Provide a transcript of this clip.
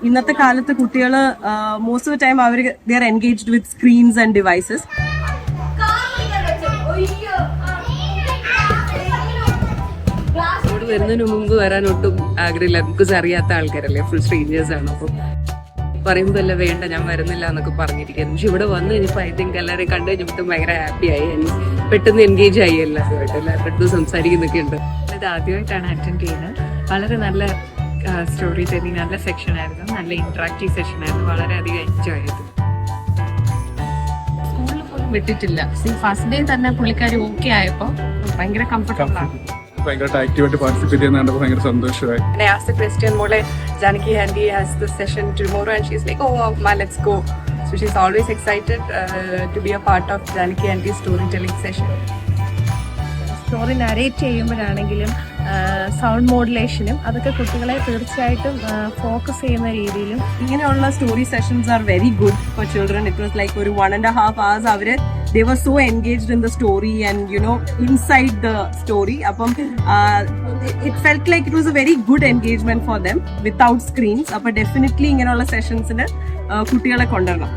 ഇന്നത്തെ കാലത്ത് കുട്ടികൾ മോസ്റ്റ് ഓഫ് ദ ടൈം അവർ they are engaged with screens and devices. വരുന്നതിന് മുമ്പ് വരാൻ ഒട്ടും ആഗ്രഹമില്ല, ബിക്കോസ് അറിയാത്ത ആൾക്കാരല്ലേ, ഫുൾ സ്ട്രേഞ്ചേഴ്സ് ആണ്. അപ്പം പറയുമ്പോൾ അല്ല വേണ്ട ഞാൻ വരുന്നില്ല എന്നൊക്കെ പറഞ്ഞിരിക്കുന്നു. പക്ഷെ ഇവിടെ വന്നു കഴിഞ്ഞപ്പോൾ ഐ തിങ്ക് എല്ലാവരെയും കണ്ടു കഴിഞ്ഞപ്പോൾ ഭയങ്കര ഹാപ്പിയായി, പെട്ടെന്ന് എൻഗേജ് ആയി എല്ലാവരുമായിട്ട്, എല്ലാവരുടെ സംസാരിക്കുന്നൊക്കെ ഉണ്ട്. ഇത് ആദ്യമായിട്ടാണ് അറ്റൻഡ് ചെയ്യുന്നത്. വളരെ നല്ല സ്റ്റോറി ടെല്ലിംഗ്, നല്ല സെക്ഷൻ ആയിരുന്നു, നല്ല ഇന്ററാക്റ്റീവ് സെഷൻ ആയിരുന്നു, വളരെയധികം എൻജോയ് ചെയ്തു. സ്കൂളിൽ പോലും വിട്ടിട്ടില്ല. ഫസ്റ്റ് ഡേ തന്നെ പുള്ളിക്കാരി ഓക്കെ ആയപ്പോൾ ഭയങ്കര കംഫർട്ടബിൾ ആണ്. ഭയങ്കര ആക്റ്റീവായിട്ട് പാർട്ടിസിപ്പേറ്റ് ചെയ്യുന്നതുകൊണ്ട് ഭയങ്കര സന്തോഷമായി. I asked the question, Mole, Janaki Handy has this session tomorrow, and she's like, oh, Ma, let's go. So she's always excited to be a part of Janaki Handy's storytelling session. Story narrate ചെയ്യുമ്പോഴാണെങ്കിലും sound മോഡുലേഷനും അതൊക്കെ കുട്ടികളെ തീർച്ചയായിട്ടും focus ചെയ്യുന്ന രീതിയിലും ഇങ്ങനെയുള്ള story sessions are very good for children. It was like ഒരു 1.5 hours അവര് they were so engaged in the story and you know inside the story. അപ്പം it felt like it was a very good engagement for them without screens. അപ്പോൾ definitely ഇങ്ങനെയുള്ള സെഷൻസിന് കുട്ടികളെ കൊണ്ടുവരണം.